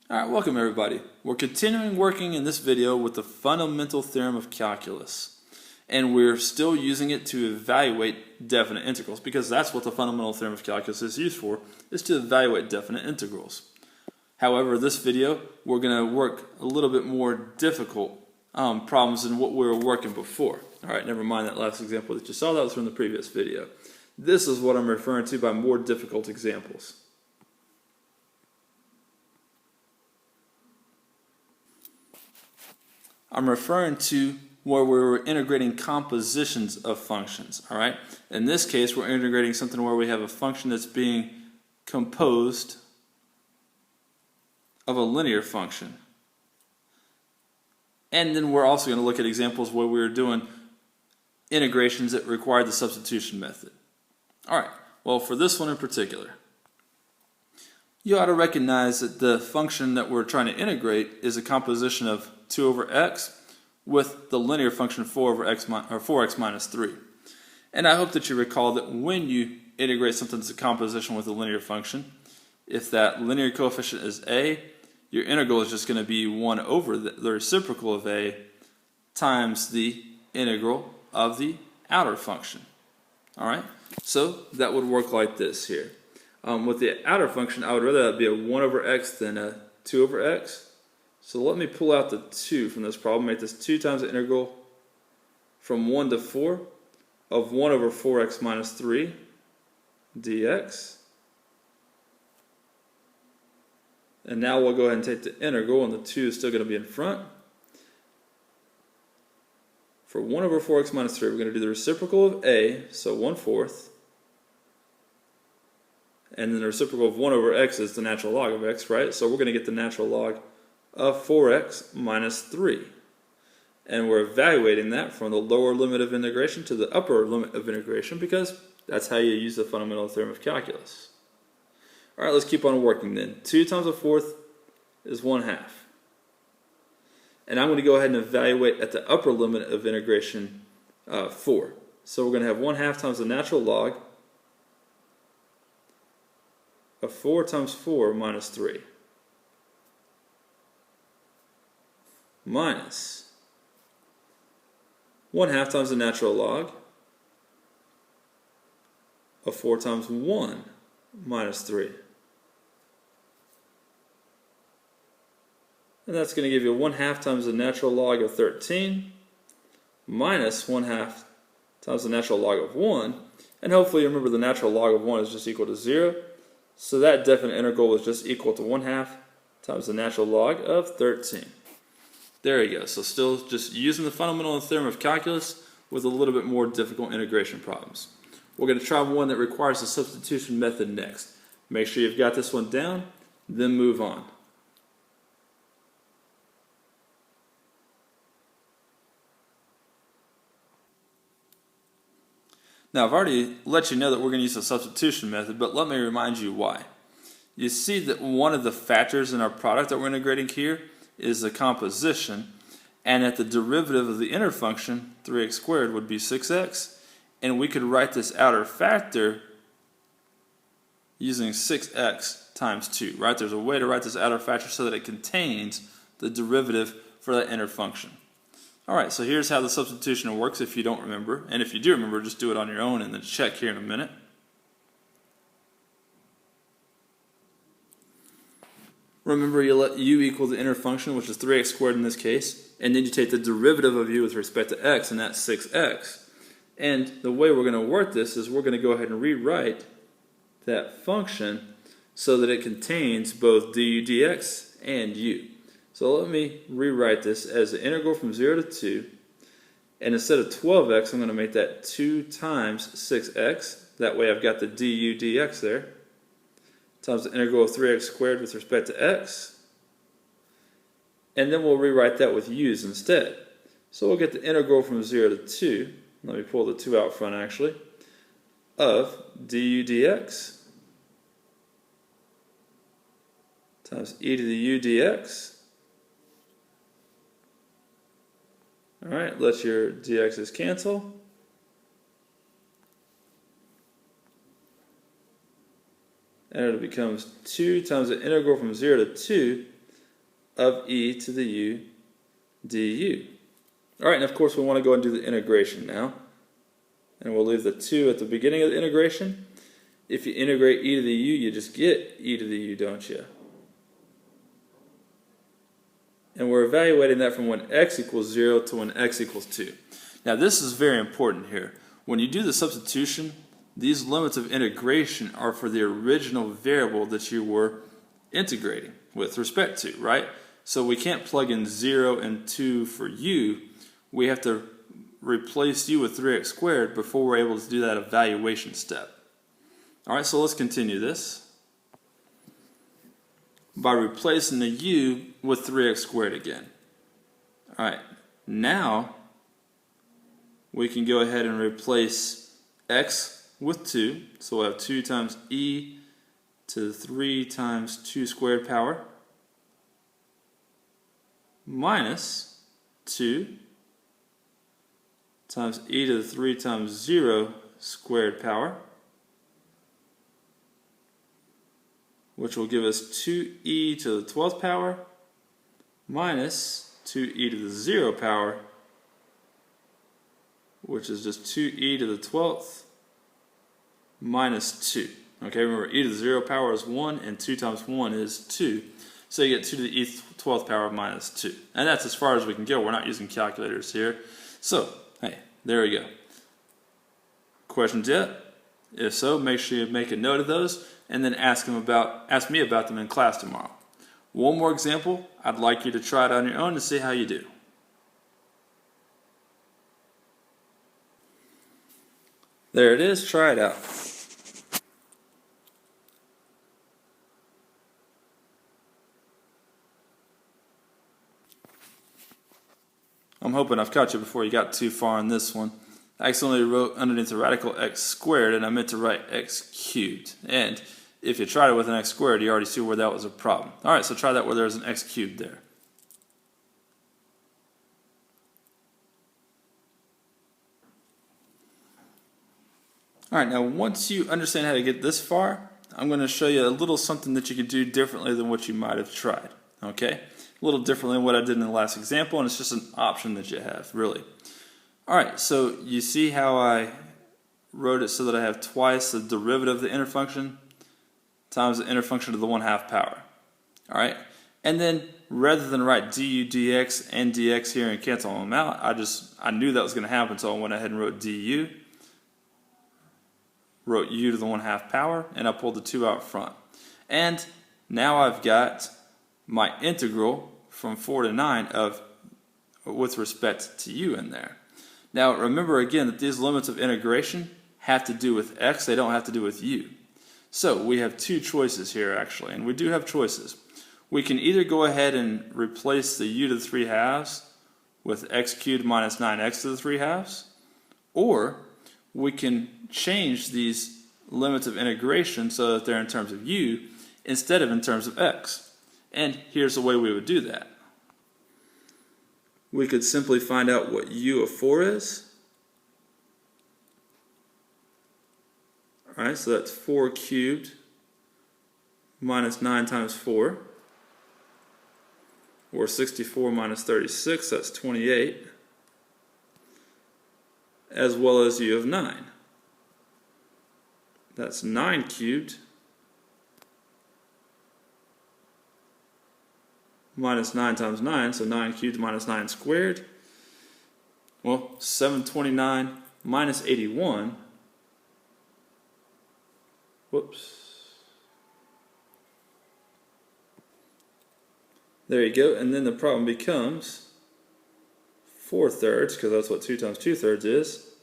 Alright, welcome everybody. We're continuing working in this video with the fundamental theorem of calculus. And we're still using it to evaluate definite integrals because that's what the fundamental theorem of calculus is used for, is to evaluate definite integrals. However, this video, we're going to work a little bit more difficult problems than what we were working before. Alright, never mind that last example that you saw, that was from the previous video. This is what I'm referring to by more difficult examples. I'm referring to where we were integrating compositions of functions, all right? In this case, we're integrating something where we have a function that's being composed of a linear function. And then we're also going to look at examples where we were doing integrations that required the substitution method. All right, well, for this one in particular, you ought to recognize that the function that we're trying to integrate is a composition of 2 over x with the linear function 4x minus 3. And I hope that you recall that when you integrate something that's a composition with a linear function, if that linear coefficient is a, your integral is just going to be 1 over the reciprocal of a times the integral of the outer function. All right, so that would work like this here. With the outer function, I would rather that be a 1 over x than a 2 over x. So let me pull out the 2 from this problem, make this 2 times the integral from 1 to 4 of 1 over 4x minus 3 dx. And now we'll go ahead and take the integral, and the 2 is still going to be in front. For 1 over 4x minus 3, we're going to do the reciprocal of a, so 1/4. And then the reciprocal of 1 over x is the natural log of x, right? So we're going to get the natural log of 4x minus 3. And we're evaluating that from the lower limit of integration to the upper limit of integration because that's how you use the fundamental theorem of calculus. Alright, let's keep on working then. 2 times a fourth is 1/2. And I'm going to go ahead and evaluate at the upper limit of integration 4. So we're going to have 1/2 times the natural log of 4 times 4 minus 3. Minus 1/2 times the natural log of 4 times 1 minus 3. And that's going to give you 1/2 times the natural log of 13 minus 1/2 times the natural log of 1. And hopefully you remember the natural log of 1 is just equal to 0. So that definite integral is just equal to 1/2 times the natural log of 13. There you go. So still just using the fundamental theorem of calculus with a little bit more difficult integration problems. We're going to try one that requires the substitution method next. Make sure you've got this one down, then move on. Now, I've already let you know that we're going to use the substitution method, but let me remind you why. You see that one of the factors in our product that we're integrating here is the composition, and that the derivative of the inner function, 3x squared, would be 6x, and we could write this outer factor using 6x times 2, right? There's a way to write this outer factor so that it contains the derivative for that inner function. Alright, so here's how the substitution works if you don't remember, and if you do remember, just do it on your own and then check here in a minute. Remember, you let u equal the inner function, which is 3x squared in this case, and then you take the derivative of u with respect to x, and that's 6x. And the way we're going to work this is we're going to go ahead and rewrite that function so that it contains both du dx and u. So let me rewrite this as an integral from 0 to 2, and instead of 12x, I'm going to make that 2 times 6x. That way I've got the du dx there, times the integral of 3x squared with respect to x, and then we'll rewrite that with u's instead. So we'll get the integral from 0 to 2, let me pull the 2 out front actually, of du dx times e to the u dx. Alright, let your dx's cancel. And it becomes 2 times the integral from 0 to 2 of e to the u du. All right, and of course we want to go and do the integration now. And we'll leave the 2 at the beginning of the integration. If you integrate e to the u, you just get e to the u, don't you? And we're evaluating that from when x equals 0 to when x equals 2. Now this is very important here. When you do the substitution, these limits of integration are for the original variable that you were integrating with respect to, right? So we can't plug in 0 and 2 for u. We have to replace u with 3x squared before we're able to do that evaluation step. Alright, so let's continue this by replacing the u with 3x squared again. Alright, now we can go ahead and replace x with 2. So we'll have 2 times e to the 3 times 2 squared power minus 2 times e to the 3 times 0 squared power, which will give us 2e to the 12th power minus 2e to the 0 power, which is just 2e to the 12th minus 2. Okay, remember e to the 0 power is 1 and 2 times 1 is 2. So you get 2 to the e 12th power minus 2. And that's as far as we can go. We're not using calculators here. So, hey, there we go. Questions yet? If so, make sure you make a note of those and then ask me about them in class tomorrow. One more example. I'd like you to try it on your own to see how you do. There it is. Try it out. I'm hoping I've caught you before you got too far on this one. I accidentally wrote underneath the radical x squared and I meant to write x cubed. And if you tried it with an x squared, you already see where that was a problem. Alright, so try that where there's an x cubed there. Alright, now once you understand how to get this far, I'm going to show you a little something that you can do differently than what you might have tried. Okay? A little differently than what I did in the last example, and it's just an option that you have, really. Alright, so you see how I wrote it so that I have twice the derivative of the inner function times the inner function to the 1/2 power. Alright, and then rather than write du dx and dx here and cancel them out, I knew that was going to happen, so I went ahead and wrote du, wrote u to the 1/2 power, and I pulled the 2 out front. And now I've got my integral from 4 to 9 with respect to u in there. Now remember again that these limits of integration have to do with x, they don't have to do with u. So we have two choices here actually, and we do have choices. We can either go ahead and replace the u to the 3/2 with x cubed minus 9x to the 3/2, or we can change these limits of integration so that they're in terms of u instead of in terms of x. And here's the way we would do that. We could simply find out what u of 4 is. Alright, so that's 4 cubed minus 9 times 4. Or 64 minus 36, that's 28. As well as u of 9. That's 9 cubed minus 9 times 9, so 9 cubed minus 9 squared. Well, 729 minus 81. Whoops. There you go, and then the problem becomes 4/3, because that's what 2 times 2/3 is.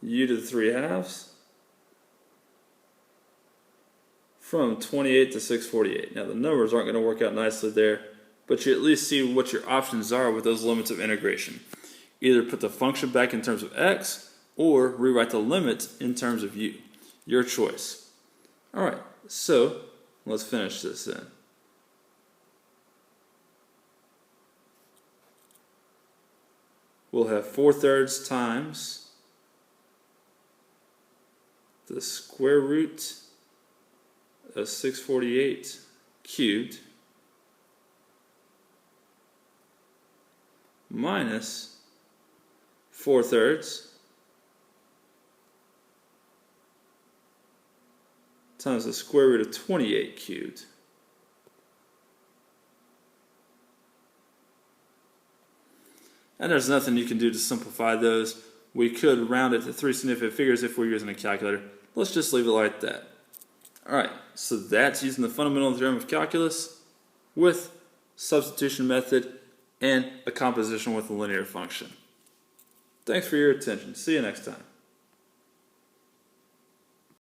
U to the 3/2 from 28 to 648. Now the numbers aren't going to work out nicely there, but you at least see what your options are with those limits of integration. Either put the function back in terms of x, or rewrite the limit in terms of u. Your choice. Alright, so let's finish this then. We'll have 4/3 times the square root of 648 cubed minus 4/3 times the square root of 28 cubed. And there's nothing you can do to simplify those. We could round it to 3 significant figures if we're using a calculator. Let's just leave it like that. Alright, so that's using the fundamental theorem of calculus with substitution method and a composition with a linear function. Thanks for your attention. See you next time.